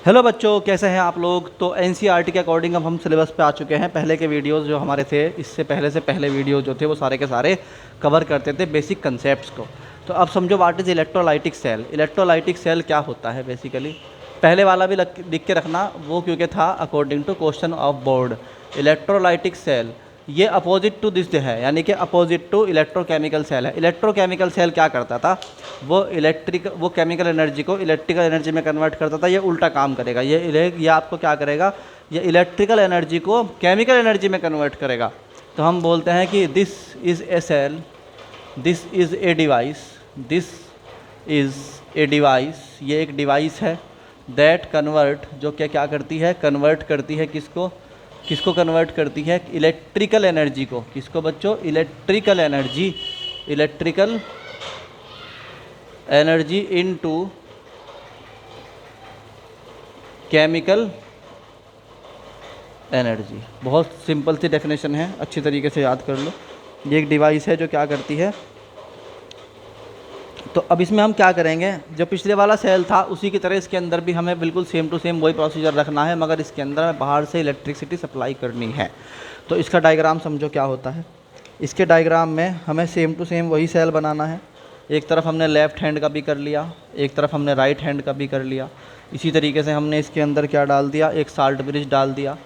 Hello बच्चों, कैसे हैं आप लोग। तो एनसीईआरटी के अकॉर्डिंग अब हम सिलेबस पे आ चुके हैं। पहले के वीडियोस जो हमारे थे, इससे पहले से पहले वीडियो जो थे वो सारे के सारे कवर करते थे बेसिक कंसेप्ट्स को। तो अब समझो what is electrolytic cell. Electrolytic cell क्या होता है बेसिकली। पहले वाला भी लिख के रखना वो, क्योंकि था according to question of board. Electrolytic cell ये अपोजिट टू दिस है, यानी कि अपोजिट टू इलेक्ट्रोकेमिकल सेल है। इलेक्ट्रोकेमिकल सेल क्या करता था, वो केमिकल एनर्जी को इलेक्ट्रिकल एनर्जी में कन्वर्ट करता था। ये उल्टा काम करेगा, ये आपको क्या करेगा, ये इलेक्ट्रिकल एनर्जी को केमिकल एनर्जी में कन्वर्ट करेगा। तो हम बोलते हैं कि this is a cell, this is a device, this is a device, ये एक डिवाइस है दैट कन्वर्ट, जो क्या करती है, कन्वर्ट करती है किसको कन्वर्ट करती है, इलेक्ट्रिकल एनर्जी को। किसको बच्चों, electrical energy into chemical energy. बहुत सिंपल सी डेफिनेशन है, अच्छी तरीके से याद कर लो। ये एक डिवाइस है जो क्या करती है। तो अब इसमें हम क्या करेंगे, जो पिछले वाला सेल था उसी की तरह इसके अंदर भी हमें बिल्कुल सेम टू सेम वही प्रोसीजर रखना है, मगर इसके अंदर हमें बाहर से इलेक्ट्रिसिटी सप्लाई करनी है। तो इसका डायग्राम समझो क्या होता है। इसके डायग्राम में हमें सेम टू सेम वही सेल बनाना है। एक तरफ हमने लेफ़्ट हैंड का भी कर लिया, एक तरफ हमने राइट हैंड का भी कर लिया। इसी तरीके से हमने इसके अंदर क्या डाल दिया, एक साल्ट ब्रिज डाल दिया,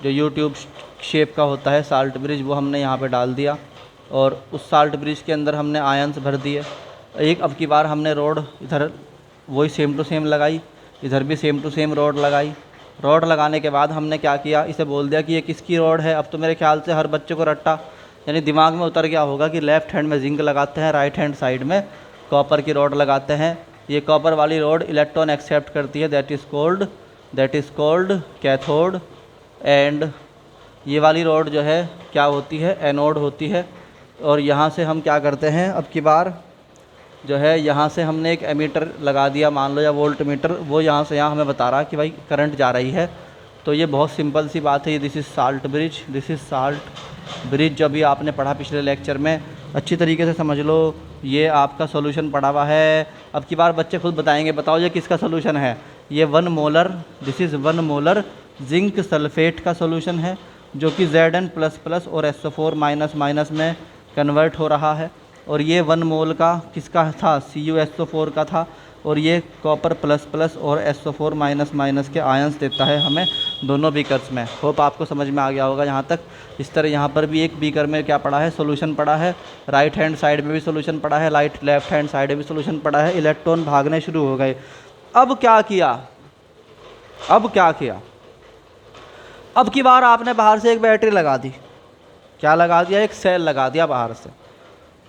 जो यूट्यूब शेप का होता है साल्ट ब्रिज, वो हमने यहाँ पर डाल दिया। और उस साल्ट ब्रिज के अंदर हमने आयंस भर दिए। एक अब की बार हमने रोड इधर वही सेम टू सेम लगाई, इधर भी सेम टू सेम रोड लगाई। रोड लगाने के बाद हमने क्या किया, इसे बोल दिया कि ये किसकी रोड है। अब तो मेरे ख्याल से हर बच्चे को रट्टा यानी दिमाग में उतर गया होगा कि लेफ़्ट हैंड में जिंक लगाते हैं, राइट हैंड साइड में कॉपर की रोड लगाते हैं। ये कॉपर वाली रोड इलेक्ट्रॉन एक्सेप्ट करती है, that is called cathode. And ये वाली रोड जो है क्या होती है, एनोड होती है। और यहाँ से हम क्या करते हैं, अब की बार जो है यहाँ से हमने एक एमीटर लगा दिया मान लो, या वोल्ट मीटर, वो यहाँ से यहाँ हमें बता रहा कि भाई करंट जा रही है। तो ये बहुत सिंपल सी बात है। दिस इज़ साल्ट ब्रिज जो अभी आपने पढ़ा पिछले लेक्चर में, अच्छी तरीके से समझ लो। ये आपका सोल्यूशन पड़ा हुआ है। अब की बार बच्चे खुद बताएंगे, बताओ ये किसका सोल्यूशन है। ये 1 molar, this is 1 molar zinc sulphate का सोल्यूशन है, जो कि Zn++ और SO4- में कन्वर्ट हो रहा है। और ये 1 मोल का किसका था, CuSO4 का था। और ये कॉपर ++ और SO4- के आयंस देता है हमें दोनों बीकर्स में। होप आपको समझ में आ गया होगा यहाँ तक। इस तरह यहाँ पर भी एक बीकर में क्या पड़ा है, सोल्यूशन पड़ा है। राइट हैंड साइड में भी सोल्यूशन पड़ा है, लेफ्ट हैंड साइड में भी सोल्यूशन पड़ा है। इलेक्ट्रॉन भागने शुरू हो गए। अब क्या किया, अब की बार आपने बाहर से एक बैटरी लगा दी। क्या लगा दिया, एक सेल लगा दिया बाहर से।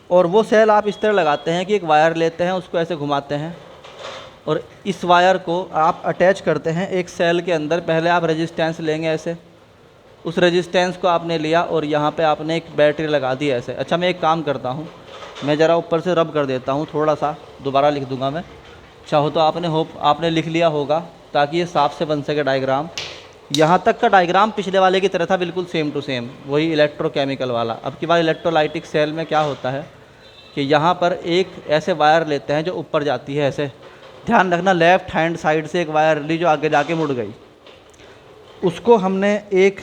और वो सेल आप इस तरह लगाते हैं कि एक वायर लेते हैं, उसको ऐसे घुमाते हैं, और इस वायर को आप अटैच करते हैं एक सेल के अंदर। पहले आप रेजिस्टेंस लेंगे ऐसे, उस रेजिस्टेंस को आपने लिया और यहाँ पे आपने एक बैटरी लगा दी ऐसे। अच्छा, मैं एक काम करता हूँ, मैं ज़रा ऊपर से रब कर देता हूँ थोड़ा सा, दोबारा लिख दूँगा मैं। चाहो तो आपने लिख लिया होगा, ताकि ये साफ से बन सके डायग्राम। यहाँ तक का डायग्राम पिछले वाले की तरह था, बिल्कुल सेम टू सेम वही इलेक्ट्रोकेमिकल वाला। अब की बार इलेक्ट्रोलाइटिक सेल में क्या होता है कि यहाँ पर एक ऐसे वायर लेते हैं जो ऊपर जाती है ऐसे। ध्यान रखना, लेफ़्ट हैंड साइड से एक वायर ली जो आगे जाके मुड़ गई, उसको हमने एक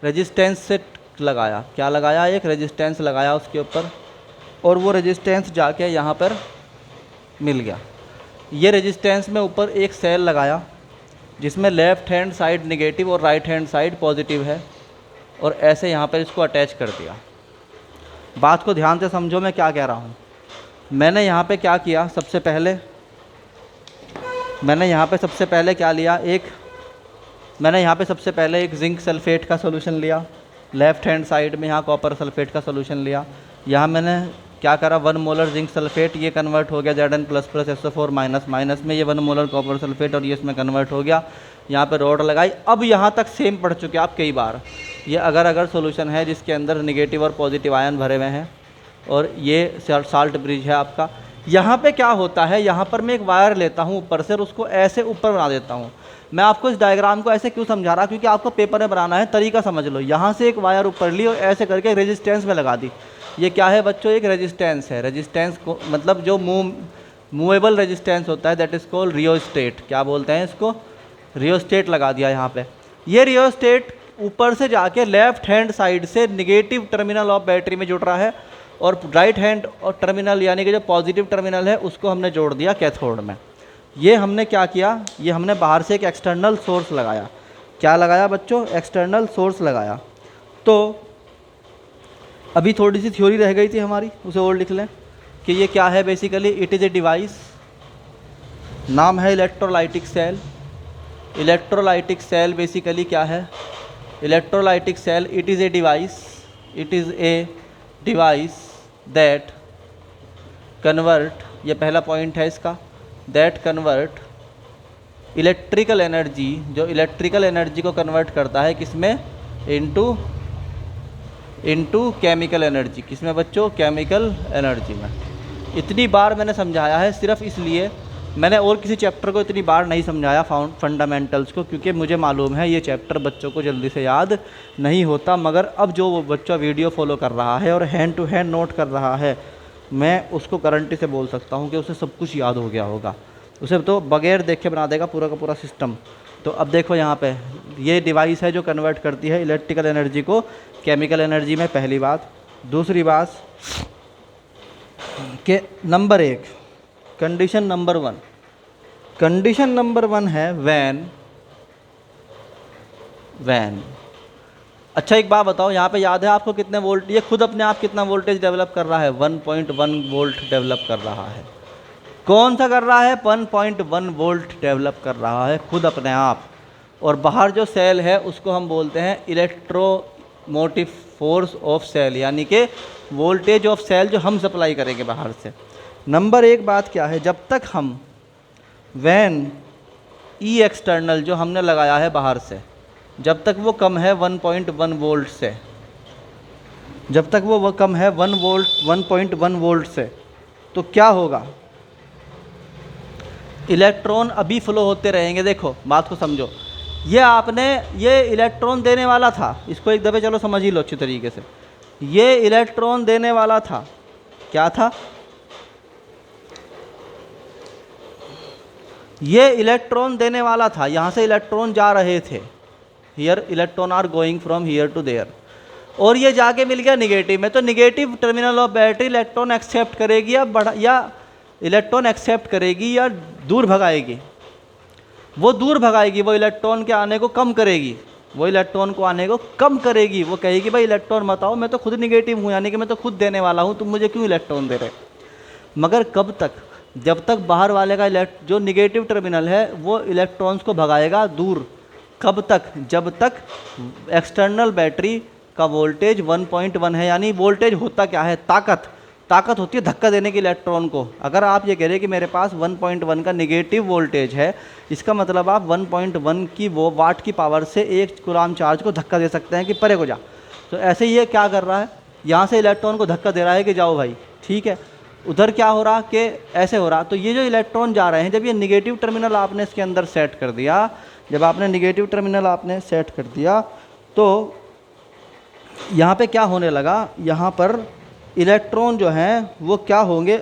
रेजिस्टेंस से लगाया। क्या लगाया, एक रेजिस्टेंस लगाया उसके ऊपर, और वो रेजिस्टेंस जाके यहाँ पर मिल गया। ये रेजिस्टेंस में ऊपर एक सेल लगाया जिसमें लेफ़्ट हैंड साइड नेगेटिव और राइट हैंड साइड पॉजिटिव है, और ऐसे यहाँ पर इसको अटैच कर दिया। बात को ध्यान से समझो मैं क्या कह रहा हूँ। मैंने यहाँ पे क्या किया, सबसे पहले मैंने यहाँ पे सबसे पहले क्या लिया, मैंने यहाँ पे सबसे पहले एक जिंक सल्फेट का सोल्यूशन लिया। लेफ़्ट हैंड साइड में यहाँ कॉपर सल्फेट का सोल्यूशन लिया। यहाँ मैंने क्या करा, 1 मोलर जिंक सल्फेट, ये कन्वर्ट हो गया Zn++ SO4- में। ये 1 मोलर कॉपर सल्फेट और ये इसमें कन्वर्ट हो गया। यहाँ पे रोड लगाई। अब यहाँ तक सेम पढ़ चुके आप कई बार। ये अगर सोल्यूशन है जिसके अंदर नेगेटिव और पॉजिटिव आयन भरे हुए हैं, और ये साल्ट ब्रिज है आपका। यहाँ पे क्या होता है, यहाँ पर मैं एक वायर लेता हूँ ऊपर से और उसको ऐसे ऊपर बना देता हूँ। मैं आपको इस डायग्राम को ऐसे क्यों समझा रहा, क्योंकि आपको पेपर में बनाना है, तरीका समझ लो। यहाँ से एक वायर ऊपर ली और ऐसे करके रेजिस्टेंस में लगा दी। ये क्या है बच्चों, एक रेजिस्टेंस है। रेजिस्टेंस को मतलब जो मूवेबल रेजिस्टेंस होता है, दैट इज़ कॉल्ड रियोस्टेट। क्या बोलते हैं इसको, रियोस्टेट लगा दिया यहाँ पे। ये रियोस्टेट ऊपर से जाके लेफ्ट हैंड साइड से निगेटिव टर्मिनल ऑफ बैटरी में जुड़ रहा है, और राइट हैंड और टर्मिनल यानी कि जो पॉजिटिव टर्मिनल है उसको हमने जोड़ दिया कैथोड में। ये हमने क्या किया, ये हमने बाहर से एक एक्सटर्नल सोर्स लगाया। क्या लगाया बच्चों? एक्सटर्नल सोर्स लगाया। तो अभी थोड़ी सी थ्योरी रह गई थी हमारी, उसे और लिख लें कि ये क्या है। Basically it is a device, नाम है electrolytic cell. Electrolytic cell basically क्या है? Electrolytic cell it is a device, it is a device that convert, ये पहला पॉइंट है इसका, दैट कन्वर्ट इलेक्ट्रिकल एनर्जी, जो इलेक्ट्रिकल एनर्जी को कन्वर्ट करता है किसमें? Into chemical energy. किसमें बच्चों? केमिकल एनर्जी में। इतनी बार मैंने समझाया है सिर्फ इसलिए, मैंने और किसी चैप्टर को इतनी बार नहीं समझाया फंडामेंटल्स को, क्योंकि मुझे मालूम है ये चैप्टर बच्चों को जल्दी से याद नहीं होता। मगर अब जो वो बच्चा वीडियो फॉलो कर रहा है और हैंड टू हैंड नोट कर रहा है, मैं उसको गारंटी से बोल सकता हूँ कि उसे सब कुछ याद हो गया होगा। उसे तो बगैर देखे बना देगा पूरा का पूरा सिस्टम। तो अब देखो यहाँ पे ये डिवाइस है जो कन्वर्ट करती है इलेक्ट्रिकल एनर्जी को केमिकल एनर्जी में, पहली बात। दूसरी बात कि number 1, condition number 1, condition number 1 है वैन। अच्छा एक बात बताओ, यहाँ पे याद है आपको कितने वोल्ट, ये खुद अपने आप कितना वोल्टेज डेवलप कर रहा है? 1.1 वोल्ट डेवलप कर रहा है। कौन सा कर रहा है? 1.1 वोल्ट डेवलप कर रहा है खुद अपने आप। और बाहर जो सेल है उसको हम बोलते हैं इलेक्ट्रोमोटिव फोर्स ऑफ सेल, यानी कि वोल्टेज ऑफ सेल जो हम सप्लाई करेंगे बाहर से। नंबर 1 बात क्या है, जब तक हम वैन ई एक्सटर्नल जो हमने लगाया है बाहर से, जब तक वो कम है 1.1 वोल्ट से, जब तक वो कम है 1.1 वोल्ट से, तो क्या होगा? इलेक्ट्रॉन अभी फ्लो होते रहेंगे। देखो बात को समझो, ये इलेक्ट्रॉन देने वाला था, इसको एक दफ़े चलो समझ ही लो अच्छी तरीके से। ये इलेक्ट्रॉन देने वाला था, क्या था? ये इलेक्ट्रॉन देने वाला था, यहाँ से इलेक्ट्रॉन जा रहे थे, here electron are going from here to there, और ये जाके मिल गया निगेटिव में। तो negative terminal of battery electron accept करेगी या इलेक्ट्रॉन एक्सेप्ट करेगी या दूर भगाएगी? वो दूर भगाएगी, वो इलेक्ट्रॉन के आने को कम करेगी, वो इलेक्ट्रॉन को आने को कम करेगी। वो कहेगी भाई इलेक्ट्रॉन मत आओ, मैं तो खुद निगेटिव हूँ, यानी कि मैं तो खुद देने वाला हूँ, तुम मुझे क्यों इलेक्ट्रॉन दे रहे? मगर कब तक? जब तक बाहर वाले का जो निगेटिव टर्मिनल है वो इलेक्ट्रॉन्स को भगाएगा दूर। कब तक? जब तक एक्सटर्नल बैटरी का वोल्टेज 1.1 है। यानी वोल्टेज होता क्या है? ताकत होती है धक्का देने की इलेक्ट्रॉन को। अगर आप ये कह रहे हैं कि मेरे पास 1.1 का निगेटिव वोल्टेज है, इसका मतलब आप 1.1 की वो वाट की पावर से 1 कूलाम चार्ज को धक्का दे सकते हैं कि परे को जा। तो ऐसे ही ये क्या कर रहा है, यहाँ से इलेक्ट्रॉन को धक्का दे रहा है कि जाओ भाई, ठीक है। उधर क्या हो रहा कि ऐसे हो रहा। तो ये जो इलेक्ट्रॉन जा रहे हैं, जब ये निगेटिव टर्मिनल आपने इसके अंदर सेट कर दिया, जब आपने निगेटिव टर्मिनल आपने सेट कर दिया, तो यहाँ पे क्या होने लगा, यहाँ पर इलेक्ट्रॉन जो हैं वो क्या होंगे,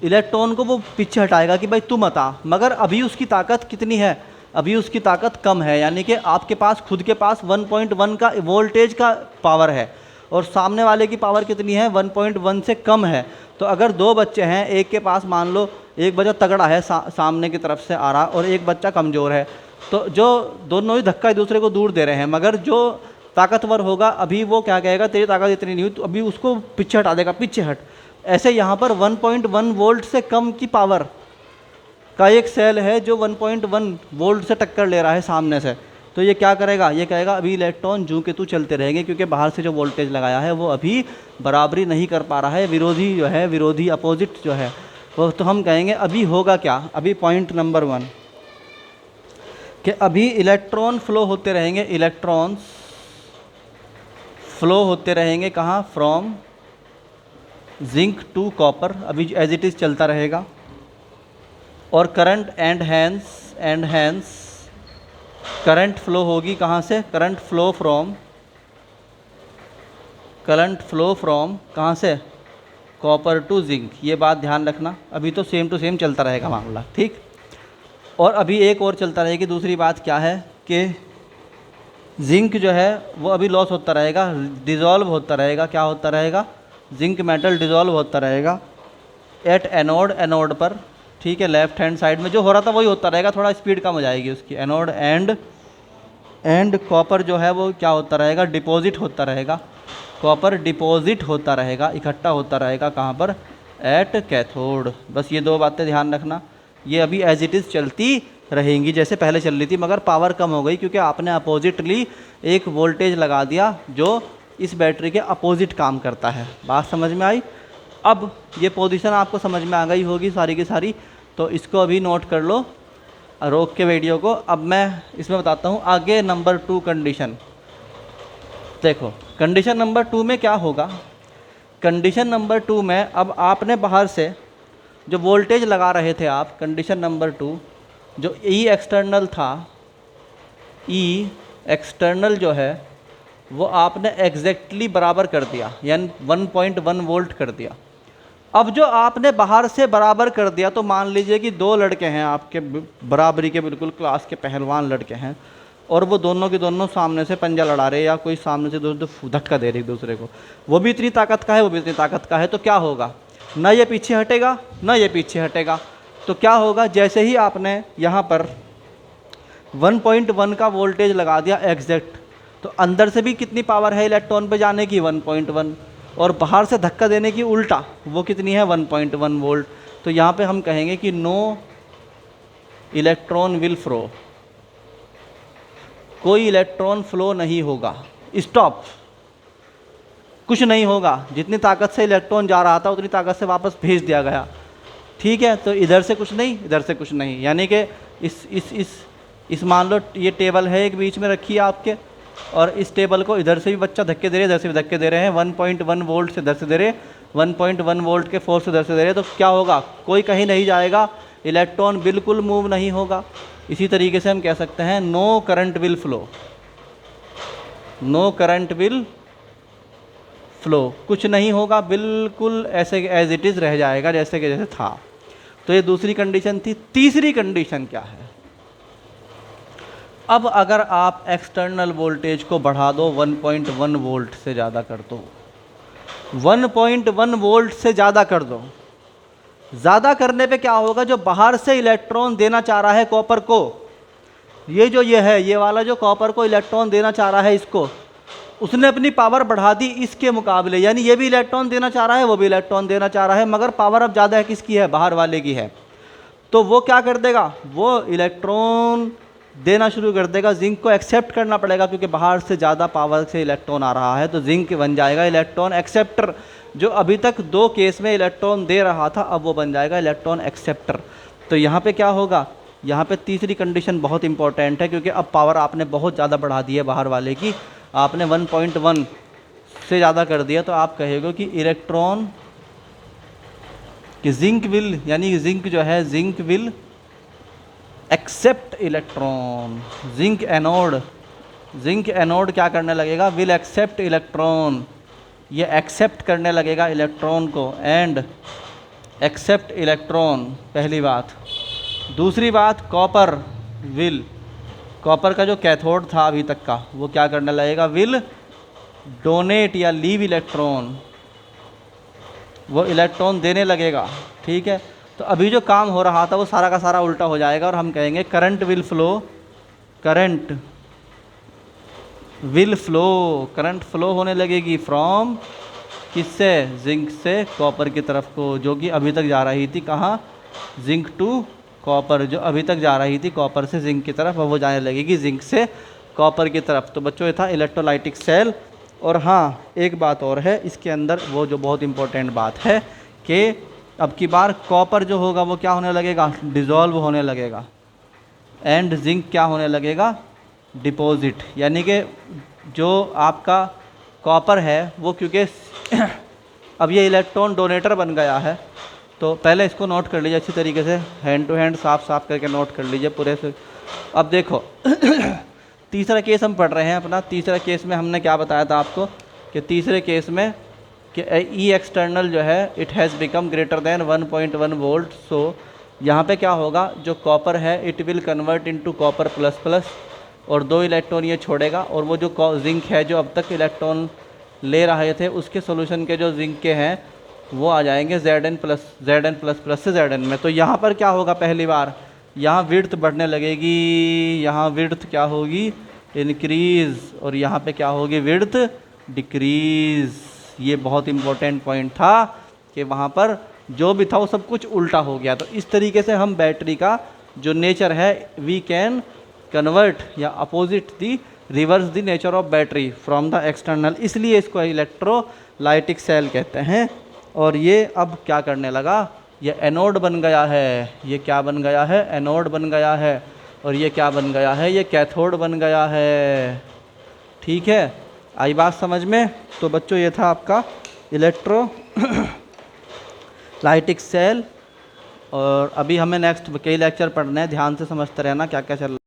इलेक्ट्रॉन को वो पीछे हटाएगा कि भाई तू मत आ। मगर अभी उसकी ताकत कितनी है? अभी उसकी ताकत कम है, यानी कि आपके पास खुद के पास 1.1 का वोल्टेज का पावर है और सामने वाले की पावर कितनी है? 1.1 से कम है। तो अगर 2 बच्चे हैं, एक के पास मान लो एक बच्चा तगड़ा है सामने की तरफ से आ रहा और एक बच्चा कमज़ोर है, तो जो दोनों ही धक्का एक दूसरे को दूर दे रहे हैं, मगर जो ताकतवर होगा अभी वो क्या कहेगा, तेरी ताकत इतनी नहीं हुई, तो अभी उसको पीछे हटा देगा, पीछे हट। ऐसे यहाँ पर 1.1 वोल्ट से कम की पावर का एक सेल है जो 1.1 वोल्ट से टक्कर ले रहा है सामने से। तो ये क्या करेगा, ये कहेगा अभी इलेक्ट्रॉन जू के तू चलते रहेंगे, क्योंकि बाहर से जो वोल्टेज लगाया है वो अभी बराबरी नहीं कर पा रहा है, विरोधी जो है, विरोधी अपोजिट जो है वो। तो हम कहेंगे अभी होगा क्या, अभी पॉइंट नंबर 1 कि अभी इलेक्ट्रॉन फ्लो होते रहेंगे, इलेक्ट्रॉन्स फ्लो होते रहेंगे कहाँ, फ्रॉम जिंक टू कॉपर, अभी एज इट इज़ चलता रहेगा। और current and hence current flow होगी कहाँ से, करंट फ्लो फ्रॉम कहाँ से, कॉपर टू जिंक। ये बात ध्यान रखना, अभी तो सेम टू सेम चलता रहेगा मामला, ठीक। और अभी एक और चलता रहेगी। दूसरी बात क्या है कि जिंक जो है वो अभी लॉस होता रहेगा, डिज़ोल्व होता रहेगा। क्या होता रहेगा? जिंक मेटल डिज़ोल्व होता रहेगा एट एनोड, एनोड पर, ठीक है, लेफ्ट हैंड साइड में जो हो रहा था वही होता रहेगा, थोड़ा स्पीड कम हो जाएगी उसकी। एनोड एंड कॉपर जो है वो क्या होता रहेगा? डिपॉजिट होता रहेगा। कॉपर डिपॉजिट होता रहेगा, इकट्ठा होता रहेगा कहाँ पर? At cathode. बस ये दो बातें ध्यान रखना। ये अभी एज इट इज़ चलती रहेंगी जैसे पहले चल रही थी, मगर पावर कम हो गई क्योंकि आपने अपोजिटली एक वोल्टेज लगा दिया जो इस बैटरी के अपोजिट काम करता है। बात समझ में आई? अब ये पोजीशन आपको समझ में आ गई होगी सारी की सारी, तो इसको अभी नोट कर लो, रोक के वीडियो को। अब मैं इसमें बताता हूँ आगे नंबर 2 कंडीशन। देखो कंडीशन नंबर 2 में क्या होगा। कंडीशन नंबर 2 में अब आपने बाहर से जो वोल्टेज लगा रहे थे आप, कंडीशन नंबर 2 जो ई एक्सटर्नल था, ई एक्सटर्नल जो है वो आपने एग्जैक्टली बराबर कर दिया, यानी 1.1 वोल्ट कर दिया। अब जो आपने बाहर से बराबर कर दिया, तो मान लीजिए कि दो लड़के हैं आपके बराबरी के, बिल्कुल क्लास के पहलवान लड़के हैं, और वो दोनों के दोनों सामने से पंजा लड़ा रहे, या कोई सामने से धक्का दे रहे एक दूसरे को। वो भी इतनी ताकत का है, वो भी इतनी ताकत का है, तो क्या होगा? ना ये पीछे हटेगा ना ये पीछे हटेगा। तो क्या होगा? जैसे ही आपने यहाँ पर 1.1 का वोल्टेज लगा दिया एग्जैक्ट, तो अंदर से भी कितनी पावर है इलेक्ट्रॉन पे जाने की? 1.1, और बाहर से धक्का देने की उल्टा वो कितनी है? 1.1 वोल्ट। तो यहाँ पे हम कहेंगे कि नो इलेक्ट्रॉन विल फ्लो, कोई इलेक्ट्रॉन फ्लो नहीं होगा, स्टॉप, कुछ नहीं होगा। जितनी ताकत से इलेक्ट्रॉन जा रहा था उतनी ताकत से वापस भेज दिया गया, ठीक है। तो इधर से कुछ नहीं, इधर से कुछ नहीं, यानी कि इस मान लो ये टेबल है एक बीच में रखी है आपके, और इस टेबल को इधर से भी बच्चा धक्के दे रहे हैं, इधर से भी धक्के दे रहे हैं, 1.1 वोल्ट से इधर से दे रहे, 1.1 वोल्ट के फोर्स से इधर से दे रहे, तो क्या होगा? कोई कहीं नहीं जाएगा, इलेक्ट्रॉन बिल्कुल मूव नहीं होगा। इसी तरीके से हम कह सकते हैं no current will flow, no current will flow, कुछ नहीं होगा, बिल्कुल ऐसे एज इट इज़ रह जाएगा जैसे कि जैसे था। तो ये दूसरी कंडीशन थी। तीसरी कंडीशन क्या है? अब अगर आप एक्सटर्नल वोल्टेज को बढ़ा दो 1.1 वोल्ट से ज़्यादा कर दो, 1.1 वोल्ट से ज़्यादा कर दो, ज़्यादा करने पे क्या होगा? जो बाहर से इलेक्ट्रॉन देना चाह रहा है कॉपर को, ये है ये वाला जो कॉपर को इलेक्ट्रॉन देना चाह रहा है इसको, उसने अपनी पावर बढ़ा दी इसके मुकाबले, यानी ये भी इलेक्ट्रॉन देना चाह रहा है, वो भी इलेक्ट्रॉन देना चाह रहा है, मगर पावर अब ज़्यादा है किसकी है? बाहर वाले की है। तो वो क्या कर देगा? वो इलेक्ट्रॉन देना शुरू कर देगा। जिंक को एक्सेप्ट करना पड़ेगा क्योंकि बाहर से ज़्यादा पावर से इलेक्ट्रॉन आ रहा है, तो जिंक बन जाएगा इलेक्ट्रॉन एक्सेप्टर। जो अभी तक 2 केस में इलेक्ट्रॉन दे रहा था, अब वो बन जाएगा इलेक्ट्रॉन एक्सेप्टर। तो यहाँ पे क्या होगा? यहाँ पे तीसरी कंडीशन बहुत इंपॉर्टेंट है, क्योंकि अब पावर आपने बहुत ज़्यादा बढ़ा दी है बाहर वाले की, आपने 1.1 से ज़्यादा कर दिया। तो आप कहेगा कि इलेक्ट्रॉन कि जिंक विल, यानी जिंक जो है, zinc will accept electron. Zinc anode क्या करने लगेगा? विल एक्सेप्ट इलेक्ट्रॉन, ये एक्सेप्ट करने लगेगा इलेक्ट्रॉन को, एंड एक्सेप्ट इलेक्ट्रॉन, पहली बात। दूसरी बात, कॉपर विल, कॉपर का जो कैथोड था अभी तक का, वो क्या करने लगेगा? विल डोनेट या लीव इलेक्ट्रॉन, वो इलेक्ट्रॉन देने लगेगा, ठीक है। तो अभी जो काम हो रहा था वो सारा का सारा उल्टा हो जाएगा, और हम कहेंगे current will flow, current will flow, current flow होने लगेगी फ्रॉम किससे? जिंक से कॉपर की तरफ को, जो कि अभी तक जा रही थी कहाँ? जिंक टू कॉपर, जो अभी तक जा रही थी कॉपर से जिंक की तरफ, अब वो जाने लगेगी जिंक से कॉपर की तरफ। तो बच्चों ये था इलेक्ट्रोलाइटिक सेल। और हाँ, एक बात और है इसके अंदर, वो जो बहुत इंपॉर्टेंट बात है कि अब की बार कॉपर जो होगा वो क्या होने लगेगा? डिज़ोल्व होने लगेगा, एंड जिंक क्या होने लगेगा? डिपॉजिट। यानी कि जो आपका कॉपर है वो, क्योंकि अब ये इलेक्ट्रॉन डोनेटर बन गया है, तो पहले इसको नोट कर लीजिए अच्छी तरीके से, हैंड टू हैंड साफ करके नोट कर लीजिए पूरे से। अब देखो तीसरा केस हम पढ़ रहे हैं अपना। तीसरा केस में हमने क्या बताया था आपको कि तीसरे केस में कि ई एक्सटर्नल जो है, it has become greater than 1.1 volt, so यहाँ पे क्या होगा, जो कॉपर है it will convert into copper plus plus, और 2 इलेक्ट्रॉन ये छोड़ेगा, और वो जो जिंक है जो अब तक इलेक्ट्रॉन ले रहे थे उसके सोल्यूशन के जो जिंक के हैं वो आ जाएंगे Zn प्लस से Zn में। तो यहाँ पर क्या होगा, पहली बार यहाँ विड्थ बढ़ने लगेगी, यहाँ विड्थ क्या होगी, इंक्रीज़, और यहाँ पे क्या होगी, विड्थ डिक्रीज़। ये बहुत इम्पोर्टेंट पॉइंट था कि वहाँ पर जो भी था वो सब कुछ उल्टा हो गया। तो इस तरीके से हम बैटरी का जो नेचर है वी कैन कन्वर्ट या opposite the reverse the nature of battery from the external, इसलिए इसको इलेक्ट्रोलाइटिक सेल कहते हैं। और ये अब क्या करने लगा, ये एनोड बन गया है, ये क्या बन गया है, एनोड बन गया है, और ये क्या बन गया है, ये कैथोड बन गया है। ठीक है, आई बात समझ में। तो बच्चों ये था आपका इलेक्ट्रोलाइटिक सेल, और अभी हमें नेक्स्ट कई लेक्चर पढ़ने हैं, ध्यान से समझते रहना क्या क्या चल